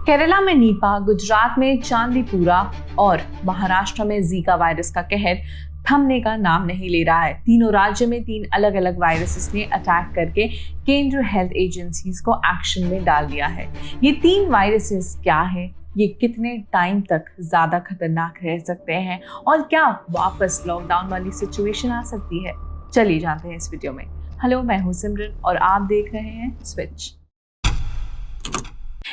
केरला में नीपा, गुजरात में चांदीपुरा और महाराष्ट्र में जीका वायरस का कहर थमने का नाम नहीं ले रहा है। तीनों राज्य में 3 अलग अलग वायरसेस ने अटैक करके केंद्रीय हेल्थ एजेंसीज को एक्शन में डाल दिया है। ये 3 वायरसेस क्या है, ये कितने टाइम तक ज्यादा खतरनाक रह सकते हैं और क्या वापस लॉकडाउन वाली सिचुएशन आ सकती है, चलिए जानते हैं इस वीडियो में। हेलो, मैं हूं सिमरन और आप देख रहे हैं स्विच।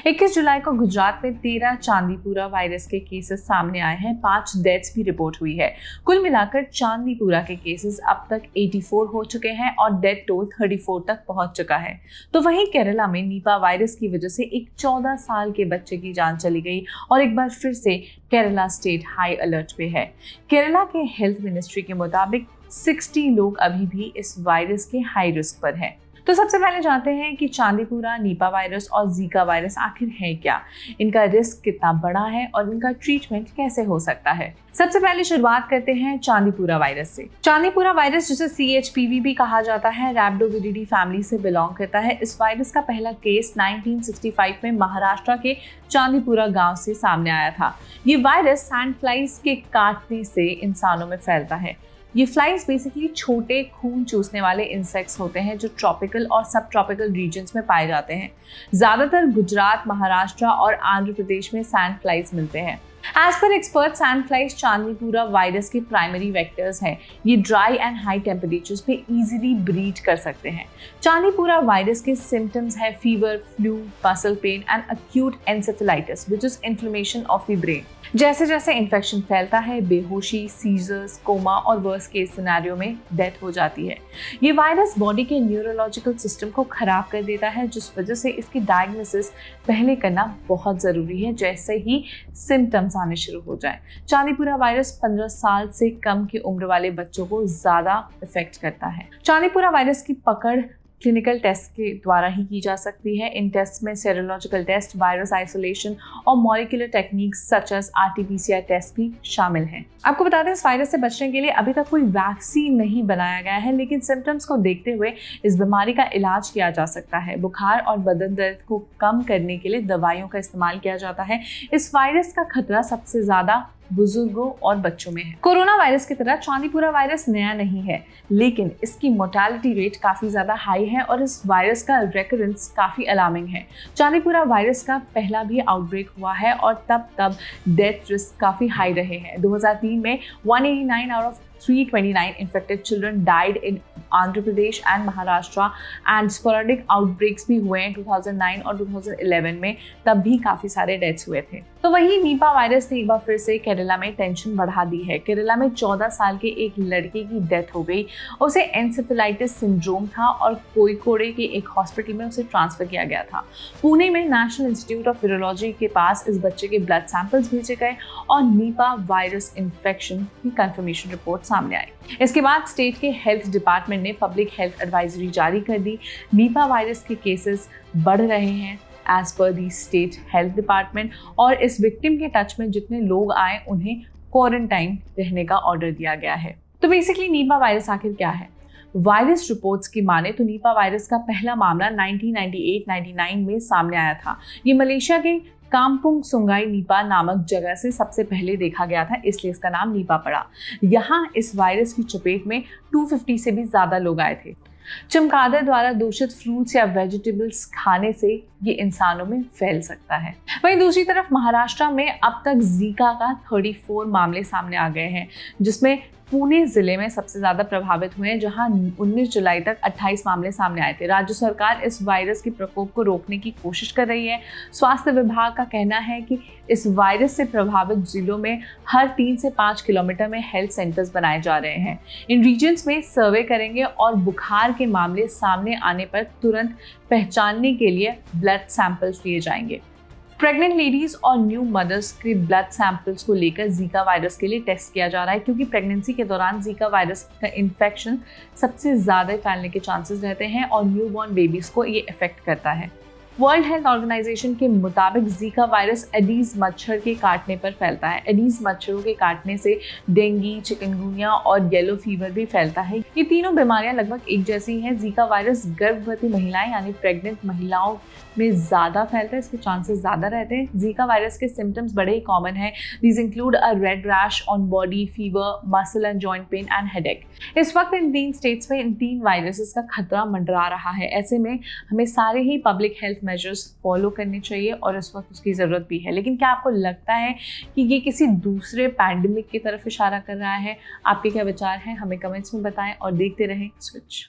21 जुलाई को गुजरात में 13 चांदीपुरा वायरस के केसेस सामने आए हैं। 5 डेथ्स भी रिपोर्ट हुई है। कुल मिलाकर चांदीपुरा के केसेस अब तक 84 हो चुके हैं और डेथ टोल 34 तक पहुंच चुका है। तो वहीं केरला में नीपा वायरस की वजह से एक 14 साल के बच्चे की जान चली गई और एक बार फिर से केरला स्टेट हाई अलर्ट पे है। केरला के हेल्थ मिनिस्ट्री के मुताबिक 60 लोग अभी भी इस वायरस के हाई रिस्क पर हैं। तो सबसे पहले जानते हैं कि चांदीपुरा, नीपा वायरस और जीका वायरस आखिर है क्या, इनका रिस्क कितना बड़ा है और इनका ट्रीटमेंट कैसे हो सकता है। सबसे पहले शुरुआत करते हैं चांदीपुरा वायरस से। चांदीपुरा वायरस, जिसे CHPV भी कहा जाता है, रैप्डोविरिडी फैमिली से बिलोंग करता है। इस वायरस का पहला केस 1965 में महाराष्ट्र के चांदीपुरा गांव से सामने आया था। ये वायरस सैंड फ्लाइज के काटने से इंसानों में फैलता है। ये फ्लाइज बेसिकली छोटे खून चूसने वाले इंसेक्ट्स होते हैं जो ट्रॉपिकल और सब ट्रॉपिकल रीजन्स में पाए जाते हैं। ज्यादातर गुजरात, महाराष्ट्र और आंध्र प्रदेश में सैंड फ्लाइज मिलते हैं। As per expert, sand flies Chandipura virus के प्राइमरी वेक्टर्स हैं। ये ड्राई एंड हाई टेम्परेचर्स पे इजीली ब्रीड कर सकते हैं। चांदीपुरा वायरस के सिम्टम्स है fever, flu, muscle pain and acute encephalitis which is inflammation of the brain. जैसे जैसे इन्फेक्शन फैलता है, बेहोशी, सीजर्स, कोमा और वर्स्ट केस सिनेरियो में डेथ हो जाती है। ये वायरस बॉडी के न्यूरोलॉजिकल सिस्टम को खराब कर देता है, जिस वजह से इसकी डायग्नोसिस पहले करना बहुत जरूरी है जैसे ही सिम्टम्स आने शुरू हो जाए। चांदीपुरा वायरस 15 साल से कम की उम्र वाले बच्चों को ज्यादा इफेक्ट करता है। चांदीपुरा वायरस की पकड़ क्लिनिकल टेस्ट के द्वारा ही की जा सकती है। इन टेस्ट में सेरोलॉजिकल टेस्ट, वायरस आइसोलेशन और molecular techniques such as RT-PCR test भी शामिल हैं। आपको बता दें, इस वायरस से बचने के लिए अभी तक कोई वैक्सीन नहीं बनाया गया है, लेकिन सिम्टम्स को देखते हुए इस बीमारी का इलाज किया जा सकता है। बुखार और बदन दर्द को कम करने के लिए दवाइयों का इस्तेमाल किया जाता है। इस वायरस का खतरा सबसे ज्यादा बुजुर्गों और बच्चों में है। कोरोना वायरस की तरह चांदीपुरा वायरस नया नहीं है, लेकिन इसकी मोर्टेलिटी रेट काफी ज्यादा हाई है और इस वायरस का रेकरेंस काफी अलार्मिंग है। चांदीपुरा वायरस का पहला भी आउटब्रेक हुआ है और तब डेथ रिस्क काफी हाई रहे हैं। 2003 में 189 out of 329 infected children died in Andhra Pradesh and Maharashtra and sporadic outbreaks भी हुए हैं 2009 और 2011 में, तब भी काफी सारे डेथ्स हुए थे। तो वही नीपा वायरस ने एक बार फिर से केरला में टेंशन बढ़ा दी है। केरला में 14 साल के एक लड़के की डेथ हो गई। उसे एन्सेफेलाइटिस सिंड्रोम था और कोयिकोडे के एक हॉस्पिटल में उसे ट्रांसफर किया गया था। पुणे में नेशनल इंस्टीट्यूट ऑफ वायरोलॉजी के पास इस बच्चे के ब्लड सैंपल्स भेजे गए और नीपा वायरस इन्फेक्शन की कंफर्मेशन रिपोर्ट सामने आई। इसके बाद स्टेट के हेल्थ डिपार्टमेंट ने पब्लिक हेल्थ एडवाइजरी जारी कर दी। नीपा वायरस के केसेस बढ़ रहे हैं एज पर दी स्टेट हेल्थ डिपार्टमेंट और इस विक्टिम के टच में जितने लोग आए उन्हें क्वारंटाइन रहने का ऑर्डर दिया गया है। तो बेसिकली नीपा वायरस आखिर क्या है? वायरस रिपोर्ट्स की माने तो नीपा वायरस का पहला मामला 1998-99 में सामने आया था। ये मलेशिया के कामपुंग सुंगाई नीपा नामक जगह से सबसे पहले देखा गया था, इसलिए इसका नाम नीपा पड़ा। यहाँ इस वायरस की चपेट में 250 से भी ज्यादा लोग आए थे। चमगादड़ द्वारा दूषित फ्रूट्स या वेजिटेबल्स खाने से ये इंसानों में फैल सकता है। वहीं दूसरी तरफ महाराष्ट्र में अब तक जीका का 34 मामले सामने आ गए हैं, जिसमें पुणे जिले में सबसे ज्यादा प्रभावित हुए हैं, जहां 19 जुलाई तक 28 मामले सामने आए थे। राज्य सरकार इस वायरस के प्रकोप को रोकने की कोशिश कर रही है। स्वास्थ्य विभाग का कहना है कि इस वायरस से प्रभावित जिलों में हर 3 से 5 किलोमीटर में हेल्थ सेंटर्स बनाए जा रहे हैं। इन रीजन्स में सर्वे करेंगे और बुखार के मामले सामने आने पर तुरंत पहचानने के लिए ब्लड सैंपल्स लिए जाएंगे। प्रेग्नेंट लेडीज और न्यू मदर्स के ब्लड सैंपल्स को लेकर जीका वायरस के लिए टेस्ट किया जा रहा है, क्योंकि प्रेगनेंसी के दौरान जीका वायरस का इन्फेक्शन सबसे ज़्यादा फैलने के चांसेस रहते हैं और न्यूबॉर्न बेबीज को ये इफेक्ट करता है। वर्ल्ड हेल्थ ऑर्गेनाइजेशन के मुताबिक जीका वायरस एडीज मच्छर के काटने पर फैलता है। एडीज मच्छरों के काटने से डेंगू, चिकनगुनिया और येलो फीवर भी फैलता है। ये तीनों बीमारियां लगभग एक जैसी हैं। जीका वायरस गर्भवती महिलाएं यानी प्रेग्नेंट महिलाओं में ज़्यादा फैलता है, इसके चांसेस ज़्यादा रहते हैं। जीका वायरस के सिम्टम्स बड़े ही कॉमन हैं। These include a red rash on body, fever, muscle and joint pain and headache. इस वक्त इन 3 स्टेट्स में इन 3 वायरसेस का खतरा मंडरा रहा है। ऐसे में हमें सारे ही पब्लिक हेल्थ मेजर्स फॉलो करने चाहिए और इस वक्त उसकी ज़रूरत भी है। लेकिन क्या आपको लगता है कि ये किसी दूसरे पैंडेमिक की तरफ इशारा कर रहा है? आपके क्या विचार हैं? हमें कमेंट्स में बताएं और देखते रहें स्विच।